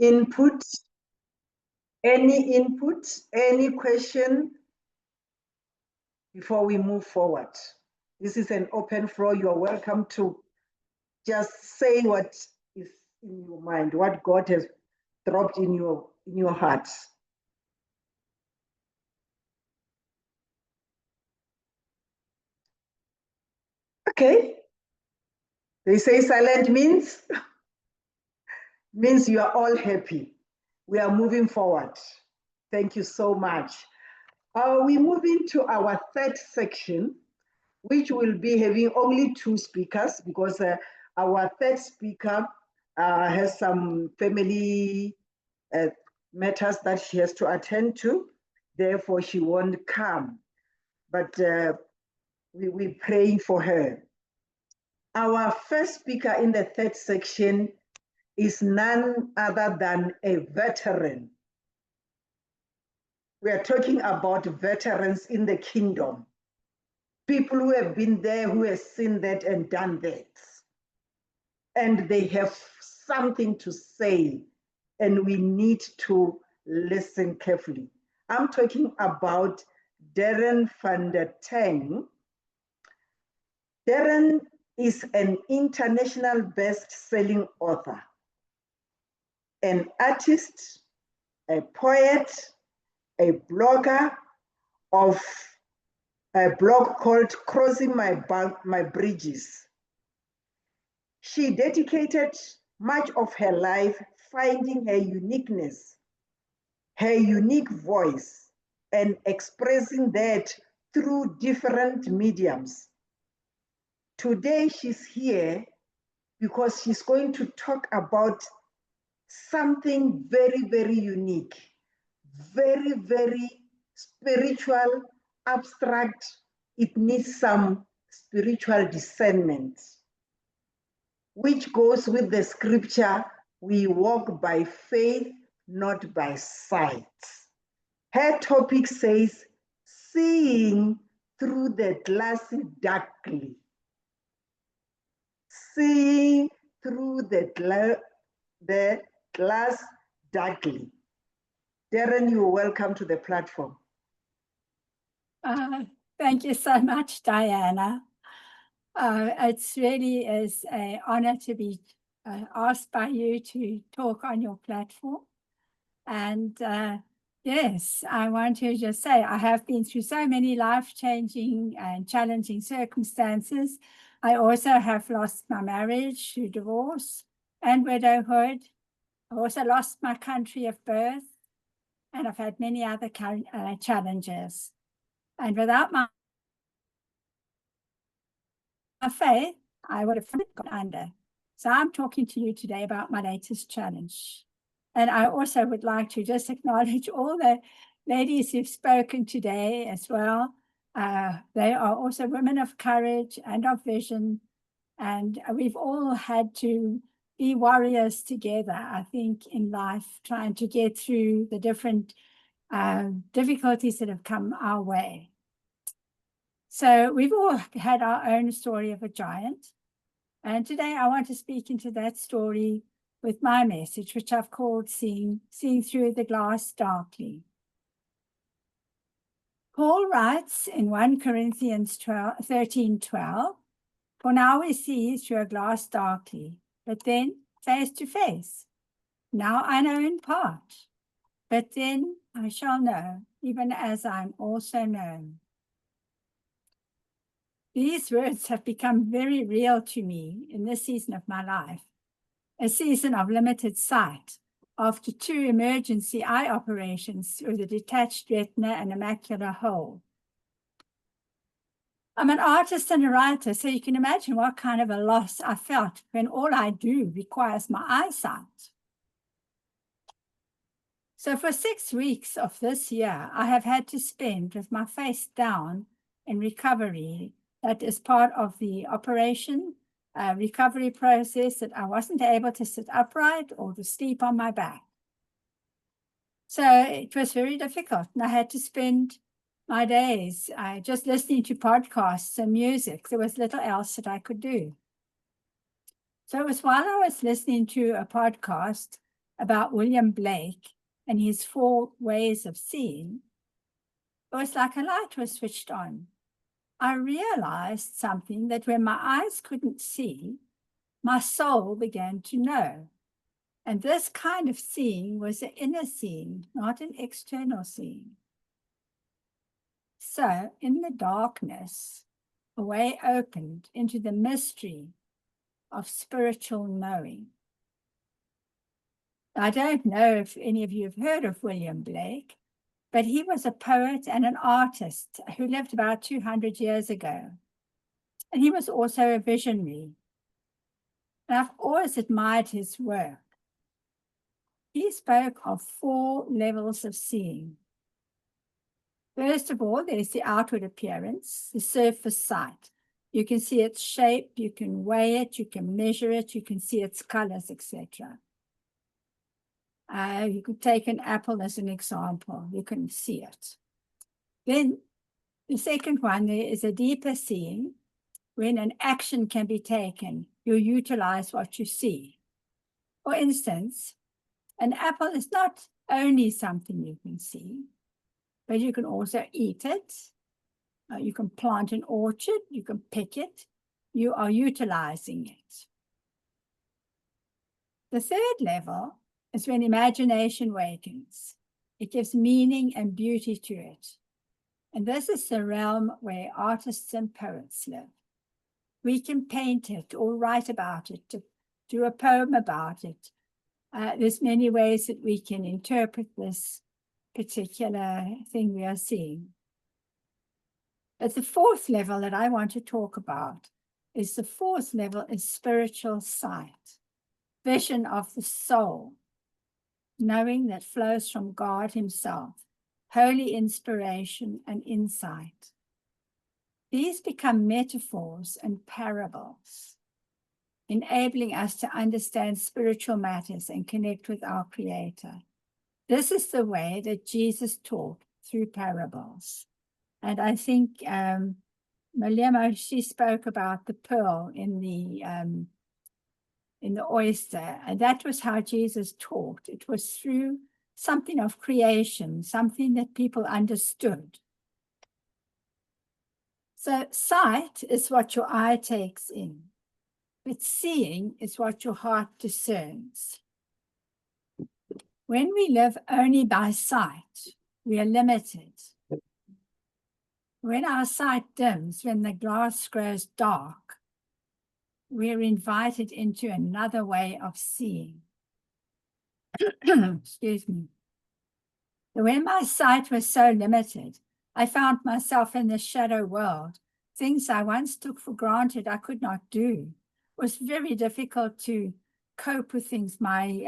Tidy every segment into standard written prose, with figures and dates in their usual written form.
input, any question before we move forward? This is an open floor. You're welcome to just say what is in your mind, what God has dropped in your heart. Okay. They say silent means you are all happy. We are moving forward. Thank you so much. We move into our third section, which will be having only 2 speakers because our third speaker has some family matters that she has to attend to. Therefore, she won't come. But we're praying for her. Our first speaker in the third section is none other than a veteran. We are talking about veterans in the kingdom. People who have been there, who have seen that and done that. And they have something to say, and we need to listen carefully. I'm talking about Darren van der Tang. Darren is an international best-selling author, an artist, a poet, a blogger of a blog called Crossing My Bridges. She dedicated much of her life finding her uniqueness, her unique voice, and expressing that through different mediums. Today she's here because she's going to talk about something very, very unique, very, very spiritual, abstract. It needs some spiritual discernment, which goes with the scripture, we walk by faith, not by sight. Her topic says, seeing through the glass darkly. Seeing through the glass darkly. Darren, you're welcome to the platform. Thank you so much, Diana. It's really is an honor to be asked by you to talk on your platform. And yes, I want to just say I have been through so many life-changing and challenging circumstances. I also have lost my marriage through divorce and widowhood. I also lost my country of birth, and I've had many other challenges. And without my faith, I would have gone under. So I'm talking to you today about my latest challenge. And I also would like to just acknowledge all the ladies who've spoken today as well. They are also women of courage and of vision. And we've all had to be warriors together, I think, in life, trying to get through the different difficulties that have come our way. So we've all had our own story of a giant. And today I want to speak into that story with my message, which I've called Seeing Through the Glass Darkly. Paul writes in 1 Corinthians 13:12, for now we see through a glass darkly, but then face to face. Now I know in part, but then I shall know, even as I'm also known. These words have become very real to me in this season of my life, a season of limited sight after 2 emergency eye operations through the detached retina and a macular hole. I'm an artist and a writer, so you can imagine what kind of a loss I felt when all I do requires my eyesight. So for 6 weeks of this year, I have had to spend with my face down in recovery. That is part of the operation recovery process, that I wasn't able to sit upright or to sleep on my back. So it was very difficult. And I had to spend my days just listening to podcasts and music. There was little else that I could do. So it was while I was listening to a podcast about William Blake and his 4 ways of seeing, it was like a light was switched on. I realized something that when my eyes couldn't see, my soul began to know. And this kind of seeing was an inner seeing, not an external seeing. So in the darkness, a way opened into the mystery of spiritual knowing. I don't know if any of you have heard of William Blake, but he was a poet and an artist who lived about 200 years ago. And he was also a visionary. And I've always admired his work. He spoke of 4 levels of seeing. First of all, there's the outward appearance, the surface sight. You can see its shape, you can weigh it, you can measure it, you can see its colors, etc. You could take an apple as an example. You can see it. Then the second one, there is a deeper seeing. When an action can be taken, you utilize what you see. For instance, an apple is not only something you can see, but you can also eat it. You can plant an orchard, you can pick it. You are utilizing it. The third level is when imagination wakens. It gives meaning and beauty to it. And this is the realm where artists and poets live. We can paint it or write about it, to do a poem about it. There's many ways that we can interpret this particular thing we are seeing. But the 4th level that I want to talk about is the 4th level is spiritual sight, vision of the soul, knowing that flows from God himself, holy inspiration and insight. These become metaphors and parables, enabling us to understand spiritual matters and connect with our Creator. This is the way that Jesus taught, through parables. And I think Malema, she spoke about the pearl in the oyster, and that was how Jesus taught. It was through something of creation, something that people understood. So sight is what your eye takes in, but seeing is what your heart discerns. When we live only by sight, we are limited. When our sight dims, when the glass grows dark, we're invited into another way of seeing. Excuse me. When my sight was so limited, I found myself in the shadow world. Things I once took for granted I could not do. It was very difficult to cope with things. My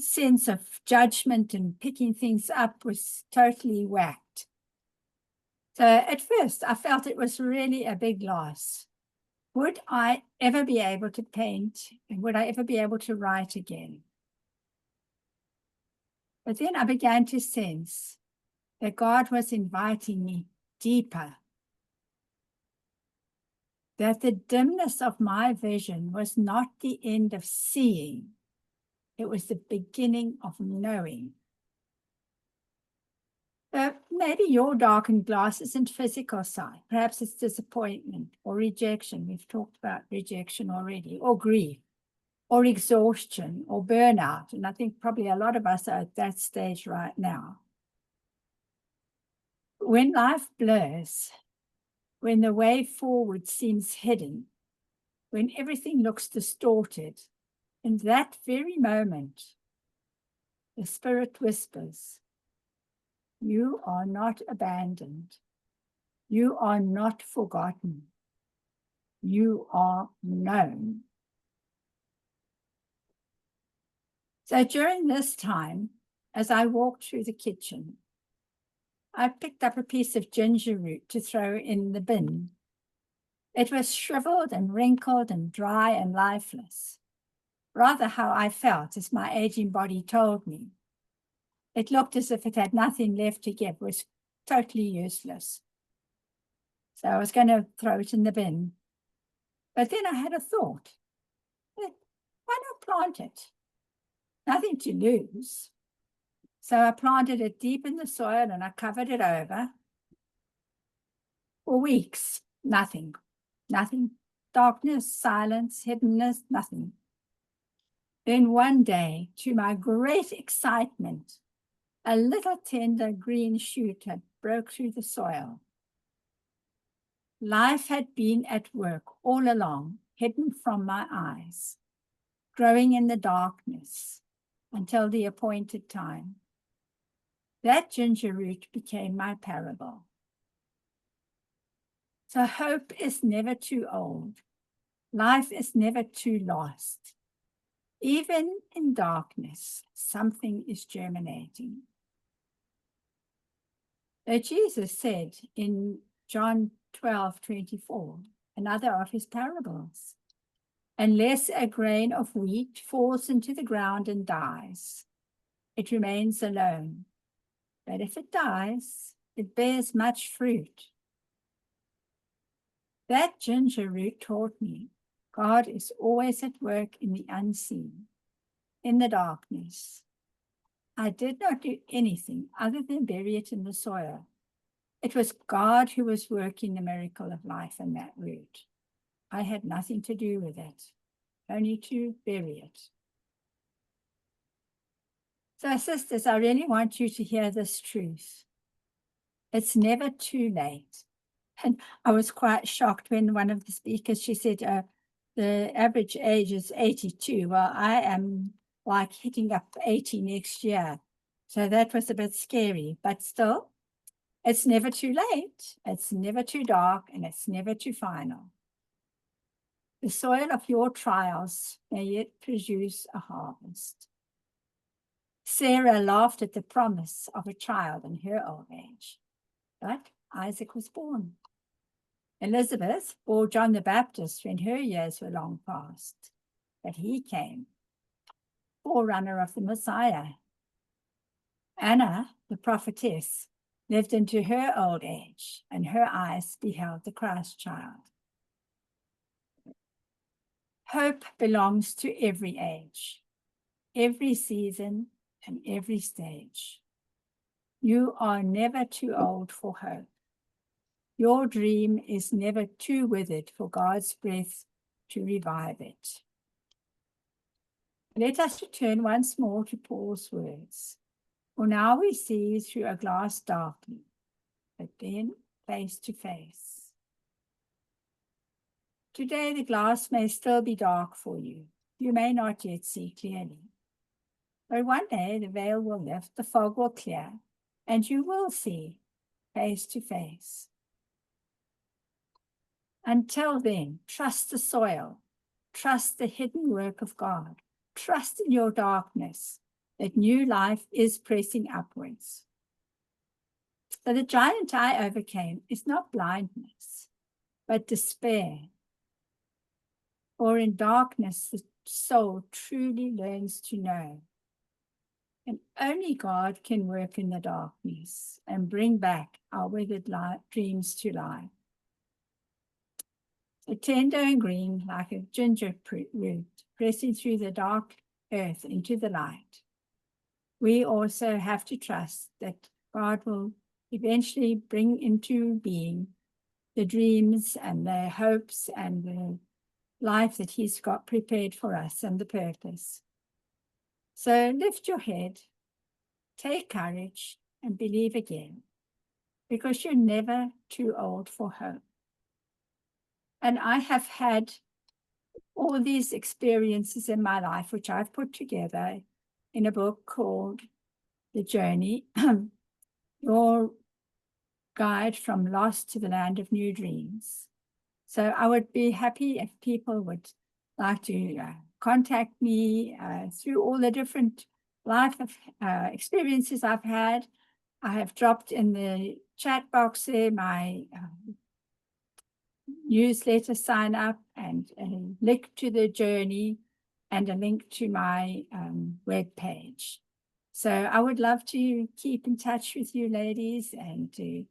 sense of judgment and picking things up was totally whacked. So at first, I felt it was really a big loss. Would I ever be able to paint? And would I ever be able to write again? But then I began to sense that God was inviting me deeper. That the dimness of my vision was not the end of seeing. It was the beginning of knowing. Maybe your darkened glass isn't physical sight. Perhaps it's disappointment or rejection. We've talked about rejection already, or grief, or exhaustion, or burnout. And I think probably a lot of us are at that stage right now. When life blurs, when the way forward seems hidden, when everything looks distorted, in that very moment, the Spirit whispers, "You are not abandoned. You are not forgotten. You are known." So during this time, as I walked through the kitchen, I picked up a piece of ginger root to throw in the bin. It was shriveled and wrinkled and dry and lifeless, rather how I felt as my aging body told me. It looked as if it had nothing left to give, was totally useless. So I was going to throw it in the bin. But then I had a thought. Why not plant it? nothing to lose. So I planted it deep in the soil and I covered it over for weeks. Nothing. Darkness, silence, hiddenness, nothing. Then one day, to my great excitement, a little tender green shoot had broke through the soil. Life had been at work all along, hidden from my eyes, growing in the darkness until the appointed time. That ginger root became my parable. So hope is never too old. Life is never too lost. Even in darkness, something is germinating. Though Jesus said in John 12:24, another of his parables, unless a grain of wheat falls into the ground and dies, it remains alone. But if it dies, it bears much fruit. That ginger root taught me God is always at work in the unseen, in the darkness. I did not do anything other than bury it in the soil. It was God who was working the miracle of life in that root. I had nothing to do with it, only to bury it. So, sisters, I really want you to hear this truth. It's never too late. And I was quite shocked when one of the speakers, she said, the average age is 82. Well, I am like hitting up 80 next year. So that was a bit scary, but still, it's never too late. It's never too dark, and it's never too final. The soil of your trials may yet produce a harvest. Sarah laughed at the promise of a child in her old age, but Isaac was born. Elizabeth bore John the Baptist when her years were long past, but he came, forerunner of the Messiah. Anna, the prophetess, lived into her old age, and her eyes beheld the Christ child. Hope belongs to every age, every season, and every stage. You are never too old for hope. Your dream is never too withered for God's breath to revive it. Let us return once more to Paul's words. For now we see through a glass darkly, but then face to face. Today the glass may still be dark for you. You may not yet see clearly. But one day the veil will lift, the fog will clear, and you will see face to face. Until then, trust the soil, trust the hidden work of God, trust in your darkness that new life is pressing upwards. So the giant I overcame is not blindness, but despair. For in darkness, the soul truly learns to know. And only God can work in the darkness and bring back our withered dreams to life. So tender and green, like a ginger root, pressing through the dark earth into the light. We also have to trust that God will eventually bring into being the dreams and the hopes and the life that He's got prepared for us and the purpose. So lift your head, take courage, and believe again, because you're never too old for hope. And I have had all these experiences in my life, which I've put together in a book called The Journey, Your Guide from Lost to the Land of New Dreams. So I would be happy if people would like to contact me through all the different life experiences I've had. I have dropped in the chat box there my newsletter sign up and a link to the journey and a link to my web page. So I would love to keep in touch with you ladies and to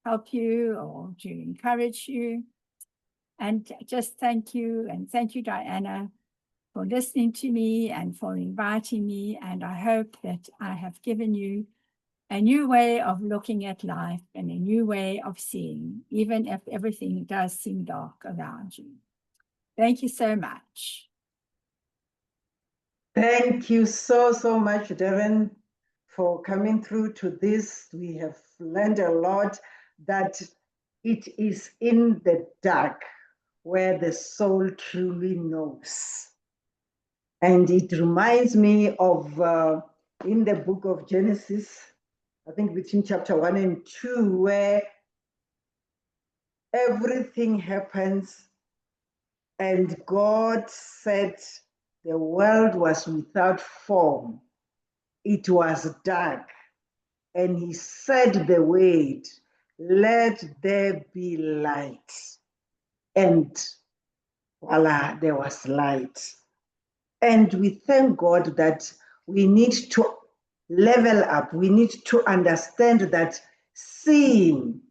help you or to encourage you. And just thank you, and thank you, Diana, for listening to me and for inviting me. And I hope that I have given you a new way of looking at life and a new way of seeing, even if everything does seem dark around you. Thank you so much. Thank you so much, Darren, for coming through to this. We have learned a lot, that it is in the dark where the soul truly knows. And it reminds me of in the book of Genesis, I think between chapter 1 and 2, where everything happens and God said the world was without form. It was dark. And he said the word, let there be light. And voila, there was light. And we thank God that we need to level up. We need to understand that seeing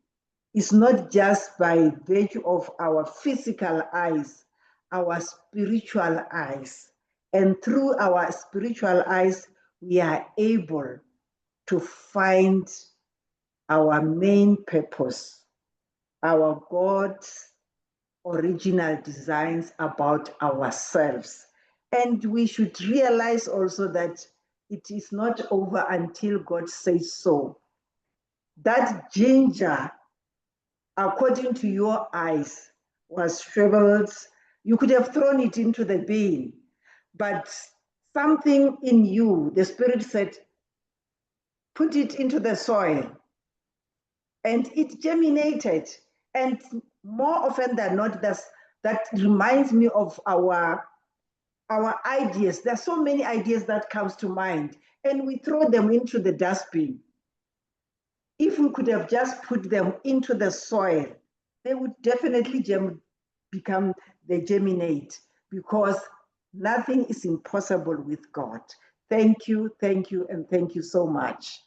is not just by virtue of our physical eyes, our spiritual eyes. And through our spiritual eyes, we are able to find our main purpose, our God's original designs about ourselves. And we should realize also that it is not over until God says so. That ginger, according to your eyes, was shriveled. You could have thrown it into the bin, but something in you, the Spirit said, put it into the soil. And it germinated. And more often than not, that reminds me of our ideas. There are so many ideas that comes to mind, and we throw them into the dustbin. If we could have just put them into the soil, they would definitely germinate, because nothing is impossible with God. Thank you, and thank you so much.